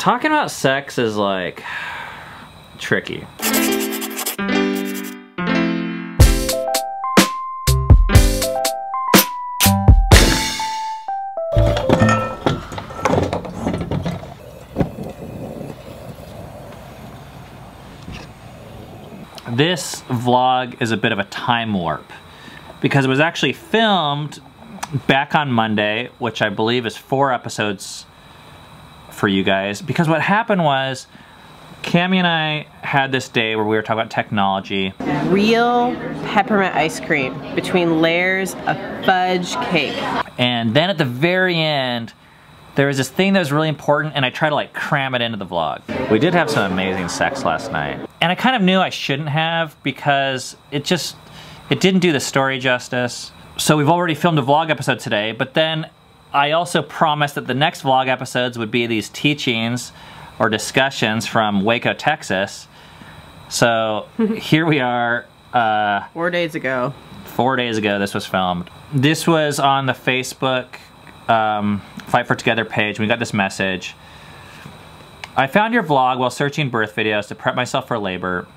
Talking about sex is like tricky. This vlog is a bit of a time warp because it was actually filmed back on Monday, which I believe is 4 episodes for you guys. Because what happened was, Cammie and I had this day where we were talking about technology. Real peppermint ice cream between layers of fudge cake. And then at the very end, there was this thing that was really important and I tried to like cram it into the vlog. We did have some amazing sex last night. And I kind of knew I shouldn't have because it didn't do the story justice. So we've already filmed a vlog episode today, but then I also promised that the next vlog episodes would be these teachings or discussions from Waco, Texas. So here we are. 4 days ago. 4 days ago this was filmed. This was on the Facebook Fight for Together page. We got this message. I found your vlog while searching birth videos to prep myself for labor.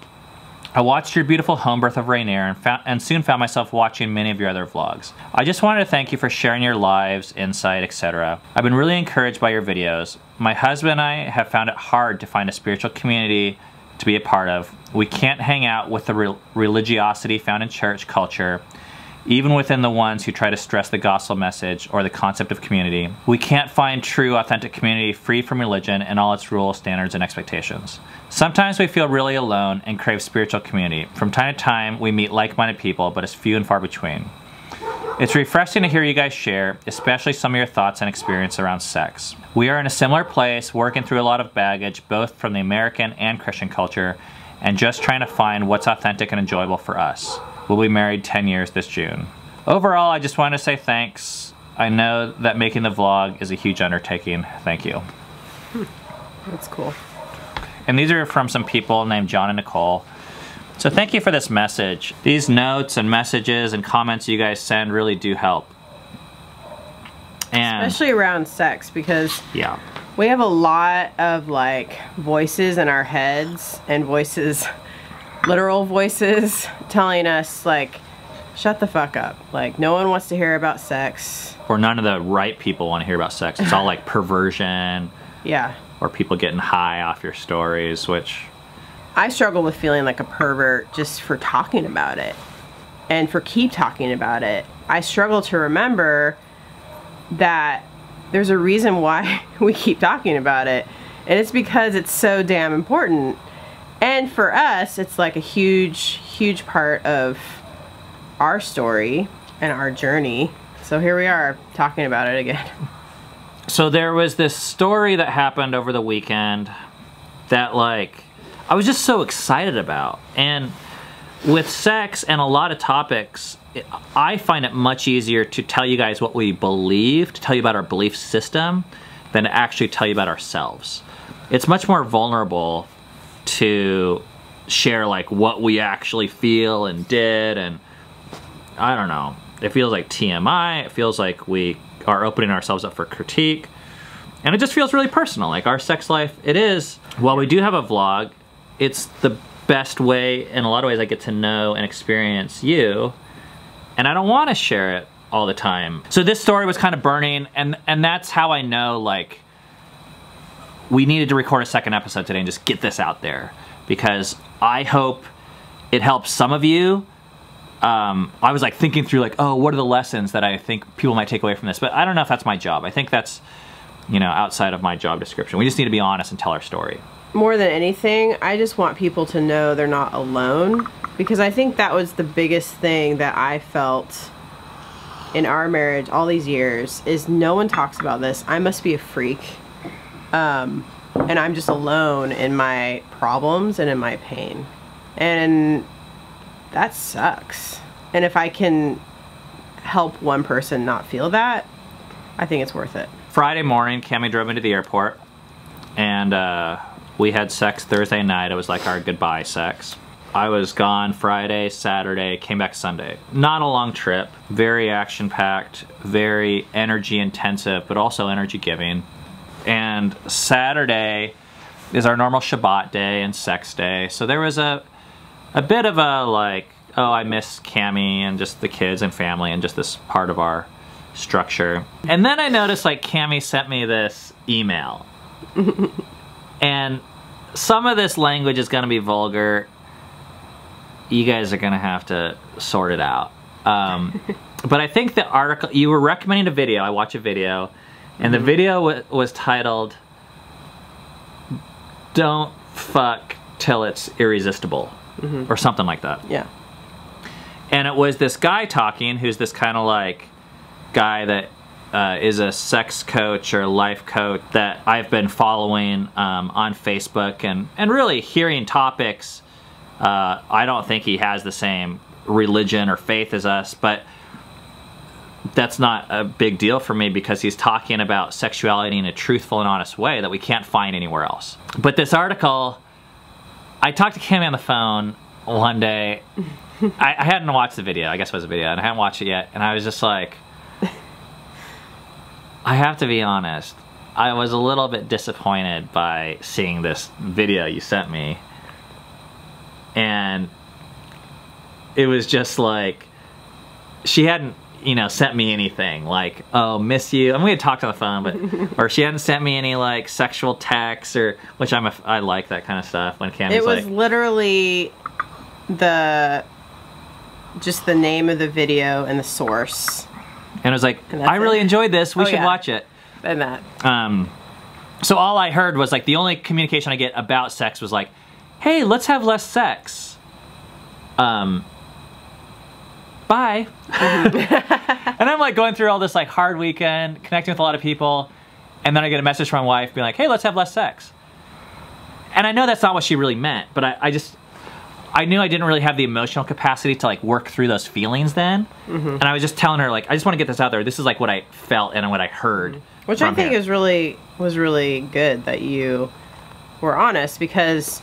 I watched your beautiful home birth of Rainier and soon found myself watching many of your other vlogs. I just wanted to thank you for sharing your lives, insight, etc. I've been really encouraged by your videos. My husband and I have found it hard to find a spiritual community to be a part of. We can't hang out with the religiosity found in church culture, even within the ones who try to stress the gospel message or the concept of community. We can't find true, authentic community free from religion and all its rules, standards, and expectations. Sometimes we feel really alone and crave spiritual community. From time to time, we meet like-minded people, but it's few and far between. It's refreshing to hear you guys share, especially some of your thoughts and experience around sex. We are in a similar place, working through a lot of baggage, both from the American and Christian culture, and just trying to find what's authentic and enjoyable for us. We'll be married 10 years this June. Overall, I just wanted to say thanks. I know that making the vlog is a huge undertaking. Thank you. That's cool. And these are from some people named John and Nicole. So thank you for this message. These notes and messages and comments you guys send really do help. And especially around sex, because yeah, we have a lot of like voices in our heads and voices, literal voices telling us like, shut the fuck up. Like, no one wants to hear about sex. Or none of the right people want to hear about sex. It's all like perversion. Yeah. Or people getting high off your stories, which... I struggle with feeling like a pervert just for talking about it. And for keep talking about it. I struggle to remember that there's a reason why we keep talking about it. And it's because it's so damn important. And for us, it's like a huge, huge part of our story and our journey. So here we are talking about it again. So there was this story that happened over the weekend that like I was just so excited about. And with sex and a lot of topics, I find it much easier to tell you guys what we believe, to tell you about our belief system, than to actually tell you about ourselves. It's much more vulnerable to share like what we actually feel and did, and I don't know. It feels like TMI. It feels like we are opening ourselves up for critique. And it just feels really personal. Like our sex life, it is, while we do have a vlog, it's the best way, in a lot of ways, I get to know and experience you. And I don't want to share it all the time. So this story was kind of burning, and that's how I know, like, we needed to record a second episode today and just get this out there. Because I hope it helps some of you. I was like thinking through like, oh, what are the lessons that I think people might take away from this? But I don't know if that's my job. I think that's, you know, outside of my job description. We just need to be honest and tell our story. More than anything, I just want people to know they're not alone, because I think that was the biggest thing that I felt in our marriage all these years, is no one talks about this. I must be a freak. And I'm just alone in my problems and in my pain. And that sucks. And if I can help one person not feel that, I think it's worth it. Friday morning, Cammie drove me to the airport, and we had sex Thursday night. It was like our goodbye sex. I was gone Friday, Saturday, came back Sunday. Not a long trip, very action-packed, very energy intensive, but also energy giving. and Saturday is our normal Shabbat day and sex day. So there was a bit of a like, oh, I miss Cammie and just the kids and family and just this part of our structure. And then I noticed like Cammie sent me this email. And some of this language is gonna be vulgar. You guys are gonna have to sort it out. But I think the article, you were recommending a video, I watched a video, and the video was titled, "Don't Fuck Till It's Irresistible," or something like that. Yeah. And it was this guy talking, who's this kind of like guy that is a sex coach or life coach that I've been following on Facebook and really hearing topics. I don't think he has the same religion or faith as us, but that's not a big deal for me because he's talking about sexuality in a truthful and honest way that we can't find anywhere else. But this article, I talked to Cammie on the phone one day. I hadn't watched the video, I guess it was a video, and I hadn't watched it yet, and I was just like, I have to be honest, I was a little bit disappointed by seeing this video you sent me. And it was just like, she hadn't, you know, sent me anything like, oh, miss you. I'm gonna talk on the phone, but or she hadn't sent me any like sexual texts or, which I like that kind of stuff when Cammie's like. It was literally just the name of the video and the source. And it was like, I really enjoyed this. We should watch it. And that. So all I heard was like the only communication I get about sex was like, hey, let's have less sex. Bye. And I'm like going through all this like hard weekend, connecting with a lot of people, and then I get a message from my wife being like, hey, let's have less sex. And I know that's not what she really meant, but I knew I didn't really have the emotional capacity to like work through those feelings then. And I was just telling her like, I just want to get this out there. This is like what I felt and what I heard. Which I think was really good that you were honest, because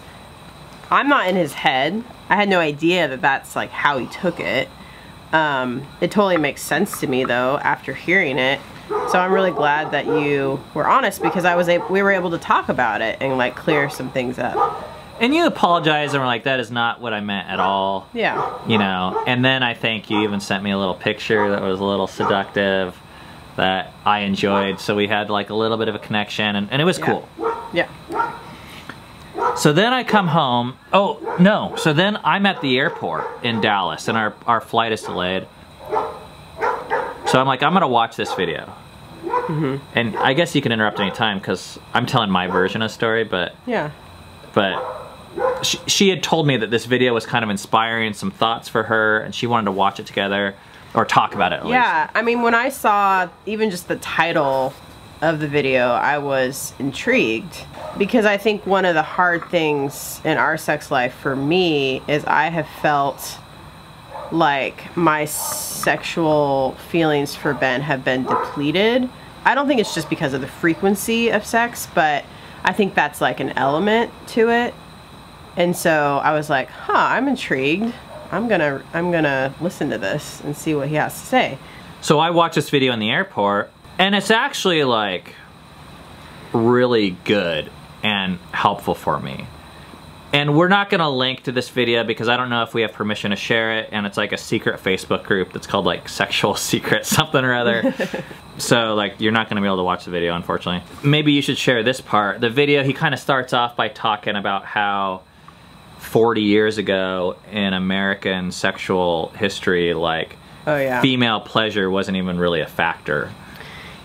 I'm not in his head. I had no idea that that's like how he took it. It totally makes sense to me though after hearing it. So I'm really glad that you were honest, because we were able to talk about it and like clear some things up. And you apologized and were like, that is not what I meant at all. Yeah. You know, and then I think you even sent me a little picture that was a little seductive that I enjoyed. So we had like a little bit of a connection, and it was cool. Yeah. So then I come home. Oh, no. So then I'm at the airport in Dallas, and our flight is delayed. So I'm like, I'm going to watch this video. And I guess you can interrupt any time because I'm telling my version of the story, but... Yeah. But she had told me that this video was kind of inspiring some thoughts for her, and she wanted to watch it together, or talk about it at least. Yeah, I mean, when I saw even just the title of the video, I was intrigued, because I think one of the hard things in our sex life for me is I have felt like my sexual feelings for Ben have been depleted. I don't think it's just because of the frequency of sex, but I think that's like an element to it. And so I was like, huh, I'm intrigued. I'm gonna listen to this and see what he has to say. So I watched this video in the airport, and it's actually like really good and helpful for me. And we're not gonna link to this video because I don't know if we have permission to share it, and it's like a secret Facebook group that's called like Sexual Secret something or other. So like you're not gonna be able to watch the video, unfortunately. Maybe you should share this part. The video, he kind of starts off by talking about how 40 years ago in American sexual history, like female pleasure wasn't even really a factor.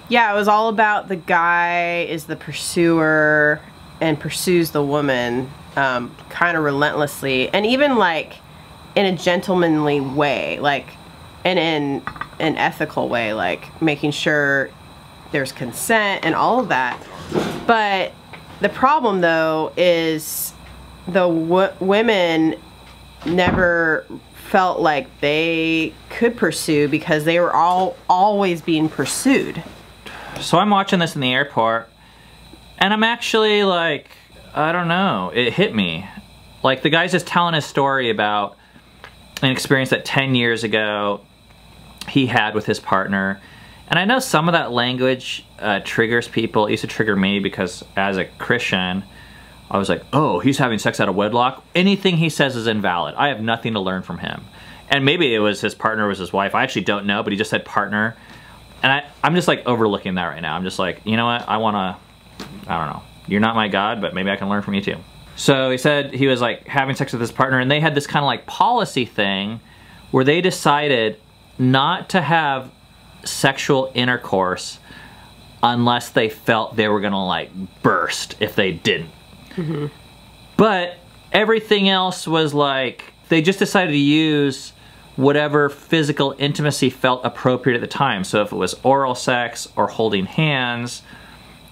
Yeah, it was all about the guy is the pursuer and pursues the woman kind of relentlessly, and even like in a gentlemanly way, like, and in an ethical way, like making sure there's consent and all of that. But the problem though is the women never felt like they could pursue because they were always being pursued. So I'm watching this in the airport, and I'm actually like, I don't know, it hit me. Like the guy's just telling his story about an experience that 10 years ago he had with his partner, And I know some of that language triggers people. It used to trigger me because as a Christian, I was like, oh, he's having sex out of wedlock. Anything he says is invalid. I have nothing to learn from him. And maybe it was his partner, was his wife. I actually don't know, but he just said partner. And I'm just like overlooking that right now. I'm just like, you know what? I don't know. You're not my God, but maybe I can learn from you too. So he said he was like having sex with his partner, and they had this kind of like policy thing where they decided not to have sexual intercourse unless they felt they were gonna like burst if they didn't. Mm-hmm. But everything else was like, they just decided to use whatever physical intimacy felt appropriate at the time. So if it was oral sex or holding hands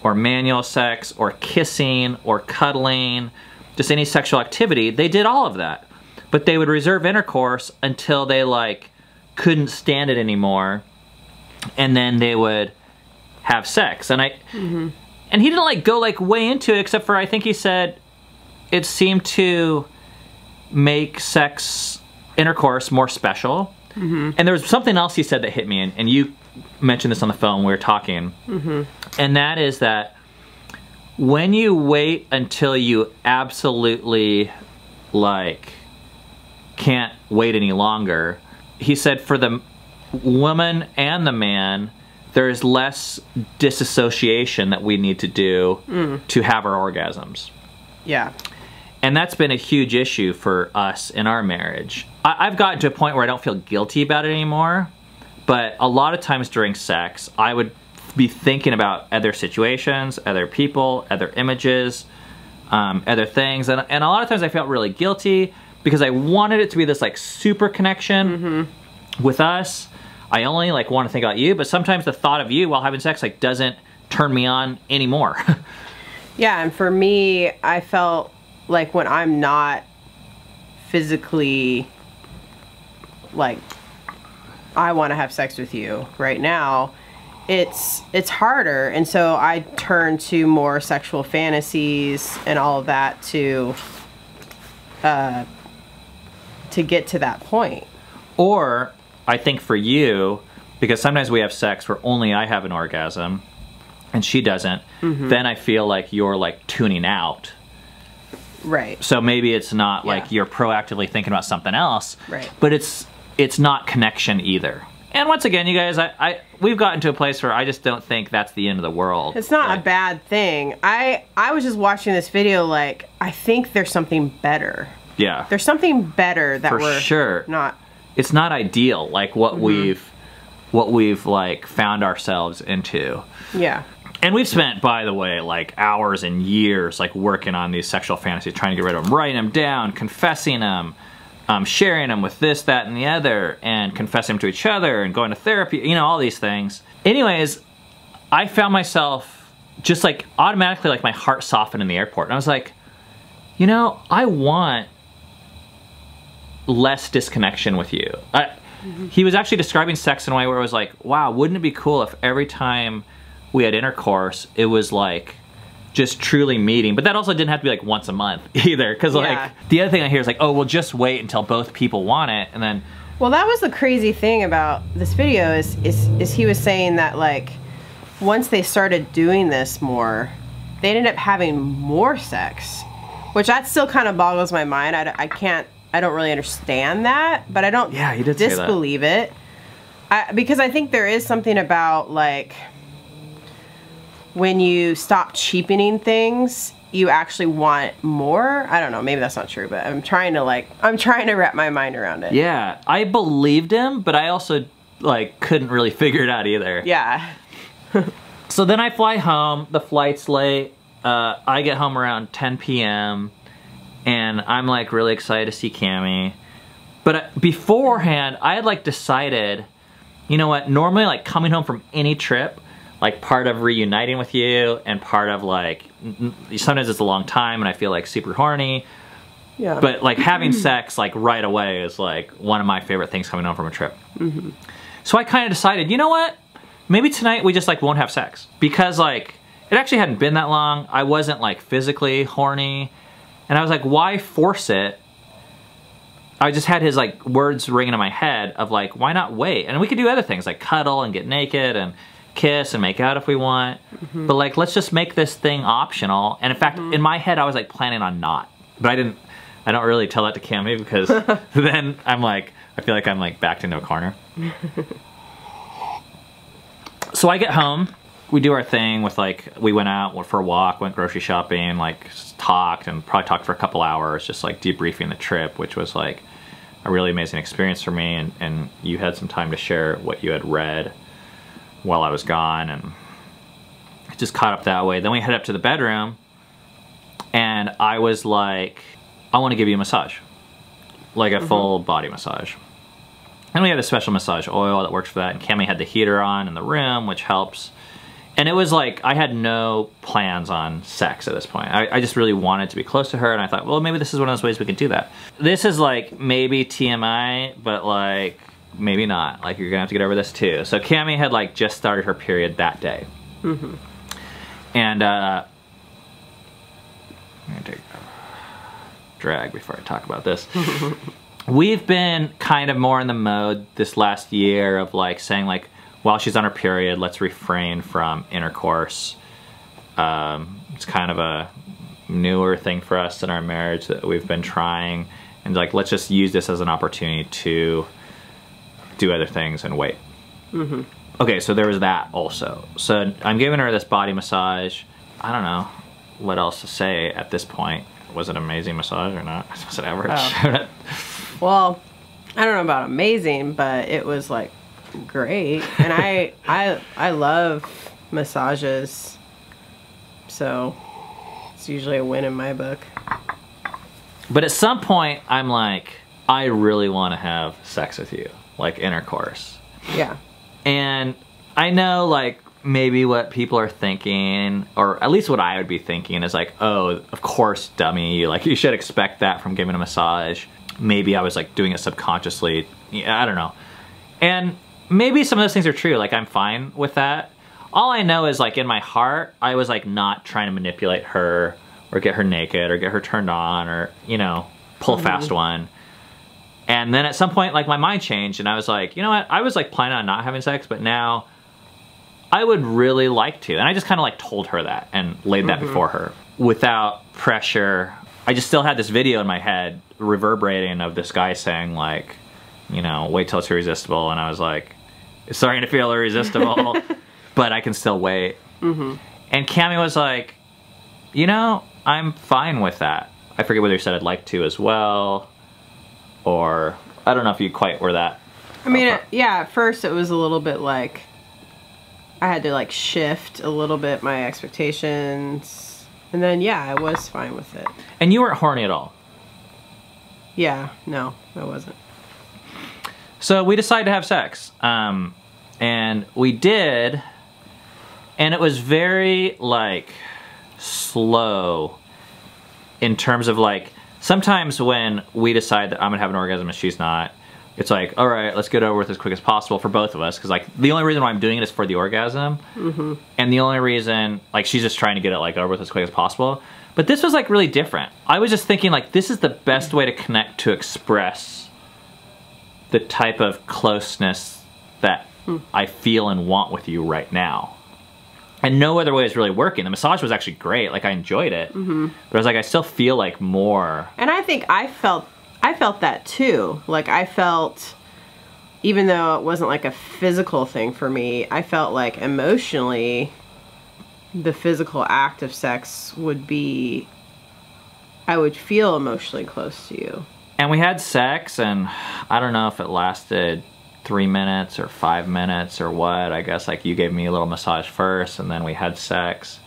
or manual sex or kissing or cuddling, just any sexual activity, they did all of that. But they would reserve intercourse until they like couldn't stand it anymore, and then they would have sex. And and he didn't like go like way into it, except for I think he said it seemed to make sex intercourse more special. And there was something else he said that hit me, and you mentioned this on the phone when we were talking, and that is that when you wait until you absolutely like can't wait any longer, he said for the woman and the man, there's less disassociation that we need to do to have our orgasms. Yeah. And that's been a huge issue for us in our marriage. I've gotten to a point where I don't feel guilty about it anymore, but a lot of times during sex, I would be thinking about other situations, other people, other images, other things. And a lot of times I felt really guilty because I wanted it to be this like super connection with us. I only like want to think about you, but sometimes the thought of you while having sex like doesn't turn me on anymore. Yeah, and for me, I felt like when I'm not physically like I want to have sex with you right now, it's harder, and so I turn to more sexual fantasies and all of that to get to that point. Or I think for you, because sometimes we have sex where only I have an orgasm and she doesn't, then I feel like you're like tuning out. Right. So maybe it's not like you're proactively thinking about something else, but it's not connection either. And once again, you guys, we've gotten to a place where I just don't think that's the end of the world. It's not a bad thing. I was just watching this video like, I think there's something better. Yeah. There's something better that we're not. It's not ideal, like what we've like found ourselves into. Yeah. And we've spent, by the way, like hours and years like working on these sexual fantasies, trying to get rid of them, writing them down, confessing them, sharing them with this, that, and the other, and confessing them to each other, and going to therapy, you know, all these things. Anyways, I found myself just like automatically like my heart softened in the airport. And I was like, you know, I want less disconnection with you. He was actually describing sex in a way where it was like, wow, wouldn't it be cool if every time we had intercourse, it was like just truly meeting. But that also didn't have to be like once a month either. Because like the other thing I hear is like, oh, well, just wait until both people want it. And then. Well, that was the crazy thing about this video is he was saying that like once they started doing this more, they ended up having more sex, which that still kind of boggles my mind. I don't really understand that, but I don't disbelieve it. Because I think there is something about like when you stop cheapening things, you actually want more. I don't know, maybe that's not true, but I'm trying to wrap my mind around it. Yeah, I believed him, but I also like couldn't really figure it out either. Yeah. So then I fly home, the flight's late. I get home around 10 p.m. and I'm like really excited to see Cammie. But beforehand, I had like decided, you know what, normally like coming home from any trip, like part of reuniting with you and part of like, sometimes it's a long time and I feel like super horny. Yeah. But like having sex like right away is like one of my favorite things coming home from a trip. So I kind of decided, you know what, maybe tonight we just like won't have sex. Because like, it actually hadn't been that long. I wasn't like physically horny. And I was like, why force it I just had his like words ringing in my head of like, why not wait? And we could do other ththings like cuddle and get naked and kiss and make out if we want. But like, let's just make this thing optional. And in fact, in my head, I was like planning on not. But I don't really tell that to Cammy because then I'm like, I feel like I'm like backed into a corner. So I get home, we do our thing with like, we went out, went for a walk, went grocery shopping, like talked and probably talked for a couple hours, just like debriefing the trip, which was like a really amazing experience for me. And you had some time to share what you had read while I was gone, and just caught up that way. Then we head up to the bedroom and I was like, I want to give you a massage, like a full body massage. And we had a special massage oil that works for that. And Cammy had the heater on in the room, which helps. And it was like, I had no plans on sex at this point. I just really wanted to be close to her, and I thought, well, maybe this is one of those ways we could do that. This is like maybe TMI, but like maybe not. Like, you're gonna have to get over this too. So Cammy had like just started her period that day. And I'm gonna take a drag before I talk about this. We've been kind of more in the mode this last year of like saying like, while she's on her period, let's refrain from intercourse. It's kind of a newer thing for us in our marriage that we've been trying. And like, let's just use this as an opportunity to do other things and wait. Okay, so there was that also. So I'm giving her this body massage. I don't know what else to say at this point. Was it an amazing massage or not? Was it average? Well, I don't know about amazing, but it was like great. And I love massages, so it's usually a win in my book. But at some point, I'm like, I really want to have sex with you, like intercourse. Yeah. And I know like maybe what people are thinking, or at least what I would be thinking is like, oh, of course, dummy, like you should expect that from giving a massage. Maybe I was like doing it subconsciously. Yeah, I don't know. And maybe some of those things are true. Like, I'm fine with that. All I know is like in my heart, I was like not trying to manipulate her or get her naked or get her turned on or, you know, pull a fast one. And then at some point, like my mind changed and I was like, you know what? I was like planning on not having sex, but now I would really like to. And I just kind of like told her that and laid that before her without pressure. I just still had this video in my head reverberating of this guy saying like, you know, wait till it's irresistible. And I was like, it's starting to feel irresistible, but I can still wait. And Cammy was like, you know, I'm fine with that. I forget whether you said I'd like to as well, or I don't know if you quite were that. I mean, yeah, at first it was a little bit like, I had to like shift a little bit my expectations. And then, yeah, I was fine with it. And you weren't horny at all? Yeah, no, I wasn't. So we decided to have sex. And we did. And it was very, like, slow in terms of, like, sometimes when we decide that I'm going to have an orgasm and she's not, it's like, all right, let's get it over with as quick as possible for both of us. Because, like, the only reason why I'm doing it is for the orgasm. And the only reason, like, she's just trying to get it, like, over with as quick as possible. But this was, like, really different. I was just thinking, like, this is the best way to connect, to express the type of closeness that I feel and want with you right now. And no other way is really working. The massage was actually great. Like, I enjoyed it. But I was like, I still feel like more. And I think I felt that too. Like, I felt, even though it wasn't like a physical thing for me, I felt like emotionally the physical act of sex would be, I would feel emotionally close to you. And we had sex, and I don't know if it lasted 3 minutes or 5 minutes or what. I guess like you gave me a little massage first, and then we had sex.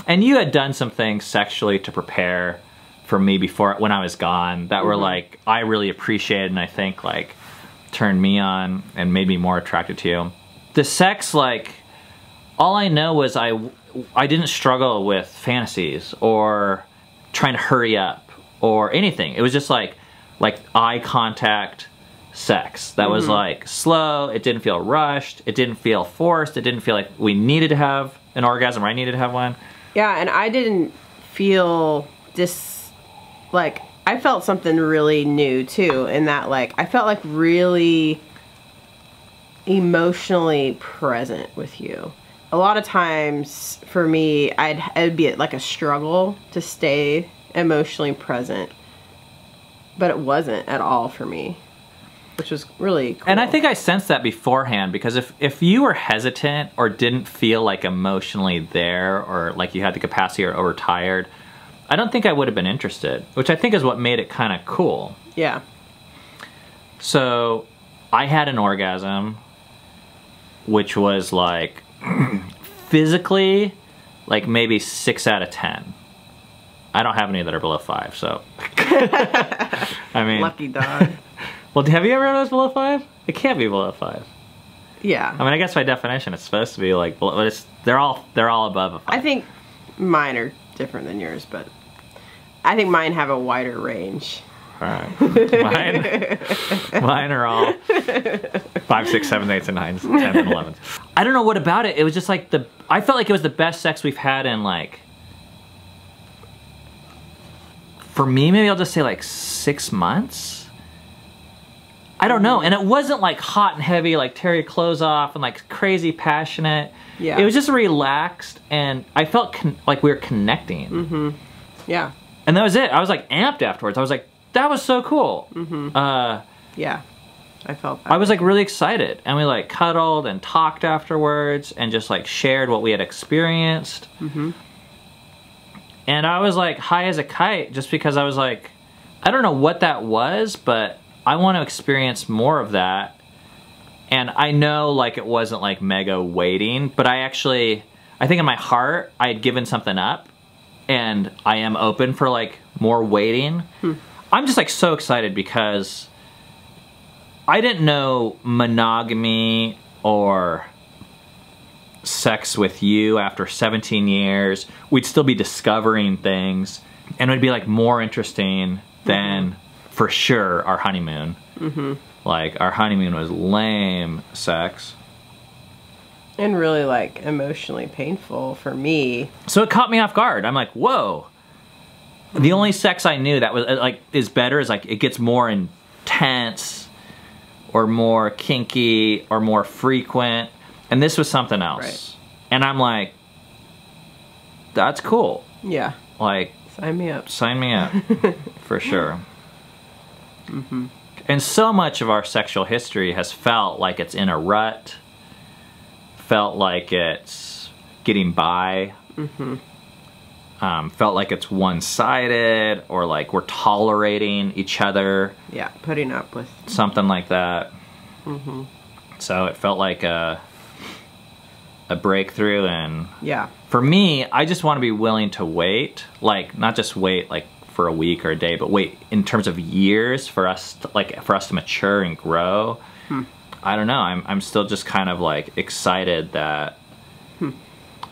And you had done some things sexually to prepare for me before, when I was gone, that were like, I really appreciated and I think like turned me on and made me more attracted to you. The sex, like, all I know was I didn't struggle with fantasies or trying to hurry up or anything. It was just like eye contact sex that was like slow. It didn't feel rushed. It didn't feel forced. It didn't feel like we needed to have an orgasm or I needed to have one. Yeah, and I didn't feel like I felt something really new too, in that like I felt like really emotionally present with you. A lot of times for me, it'd be like a struggle to stay emotionally present, but it wasn't at all for me, which was really cool. And I think I sensed that beforehand, because if you were hesitant or didn't feel like emotionally there, or like you had the capacity or were tired, I don't think I would have been interested, which I think is what made it kind of cool. Yeah. So I had an orgasm, which was like physically like maybe 6 out of 10. I don't have any that are below 5, so. I mean. Lucky dog. Well, have you ever had those below 5? It can't be below 5. Yeah. I mean, I guess by definition it's supposed to be like, but they're all above a 5. I think mine are different than yours, but I think mine have a wider range. All right. Mine are all 5, 6, 7, 8, and 9s, 10s, and 11s. I don't know what about it. It was just like I felt like it was the best sex we've had in like, for me, maybe I'll just say like 6 months. I don't know. And it wasn't like hot and heavy, like tear your clothes off and like crazy passionate. Yeah. It was just relaxed, and I felt like we were connecting. Mm-hmm. Yeah. And that was it. I was like amped afterwards. I was like, that was so cool. Mm-hmm. Yeah. I felt that. I was like really excited, and we like cuddled and talked afterwards and just like shared what we had experienced. Mm-hmm. And I was like high as a kite, just because I was like, I don't know what that was, but I want to experience more of that. And I know like it wasn't like mega waiting, but I think in my heart I had given something up, and I am open for like more waiting. I'm just like so excited because I didn't know monogamy or sex with you after 17 years. We'd still be discovering things, and it would be like more interesting than for sure our honeymoon. Mm-hmm. Like our honeymoon was lame sex. And really like emotionally painful for me. So it caught me off guard. I'm like, whoa. The only sex I knew that was like is better is like it gets more intense or more kinky or more frequent, and this was something else. Right. And I'm like, that's cool. Yeah. Like, sign me up. Sign me up. For sure. Mm-hmm. And so much of our sexual history has felt like it's in a rut, felt like it's getting by. Mm-hmm. Felt like it's one-sided, or like we're tolerating each other. Yeah, putting up with something like that. Mm-hmm. So it felt like a breakthrough, and yeah, for me, I just want to be willing to wait, like not just wait like for a week or a day, but wait in terms of years for us to mature and grow. I don't know. I'm still just kind of like excited that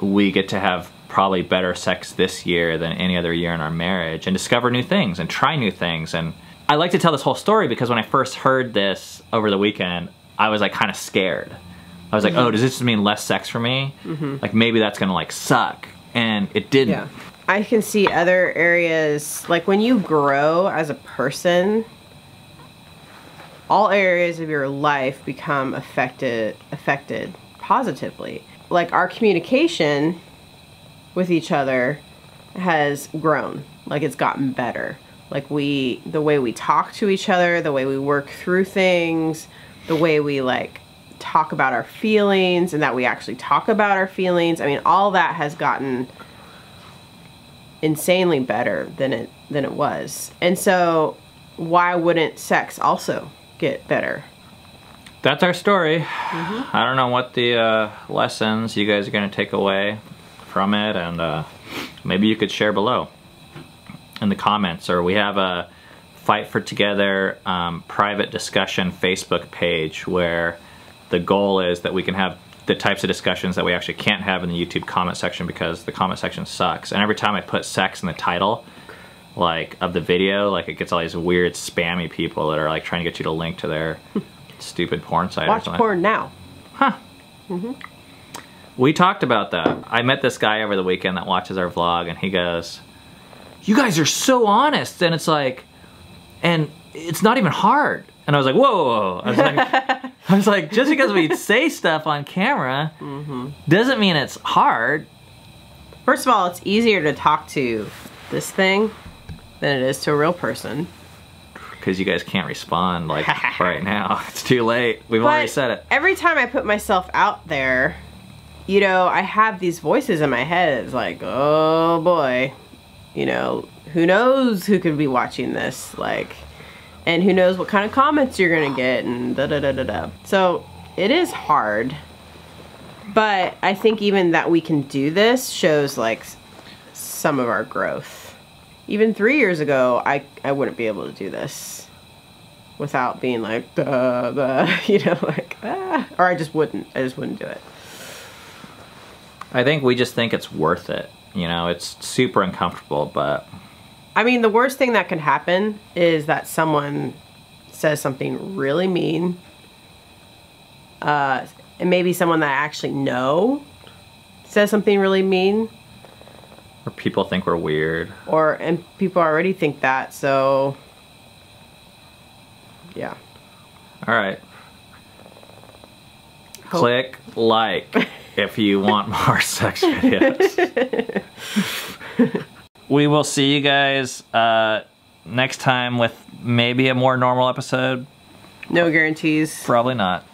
we get to have probably better sex this year than any other year in our marriage, and discover new things and try new things. And I like to tell this whole story because when I first heard this over the weekend, I was like kind of scared. I was like, oh, does this just mean less sex for me? Like maybe that's gonna like suck. And it didn't. Yeah. I can see other areas, like when you grow as a person, all areas of your life become affected positively. Like our communication with each other has grown. Like it's gotten better. Like the way we talk to each other, the way we work through things, the way we like talk about our feelings, and that we actually talk about our feelings. I mean, all that has gotten insanely better than it was. And so why wouldn't sex also get better? That's our story. I don't know what the lessons you guys are going to take away from it, and maybe you could share below in the comments, or we have a Fight for Together private discussion Facebook page where the goal is that we can have the types of discussions that we actually can't have in the YouTube comment section because the comment section sucks. And every time I put sex in the title like of the video, like it gets all these weird spammy people that are like trying to get you to link to their stupid porn site. Watch or something. porn now. Huh. We talked about that. I met this guy over the weekend that watches our vlog, and he goes, you guys are so honest. And it's like, And it's not even hard. And I was like, whoa. I was like, just because we say stuff on camera doesn't mean it's hard. First of all, it's easier to talk to this thing than it is to a real person. Because you guys can't respond like right now. It's too late. We've already said it. Every time I put myself out there, you know, I have these voices in my head. It's like, oh boy, you know, who knows who could be watching this, like, and who knows what kind of comments you're gonna get, and da-da-da-da-da. So it is hard, but I think even that we can do this shows like some of our growth. Even 3 years ago, I wouldn't be able to do this without being like, you know, like, or I just wouldn't do it. I think we just think it's worth it. You know, it's super uncomfortable, but... I mean, the worst thing that can happen is that someone says something really mean. And maybe someone that I actually know says something really mean. Or people think we're weird. And people already think that, so... yeah. Alright. Click like if you want more sex videos. We will see you guys next time with maybe a more normal episode. No guarantees. Probably not.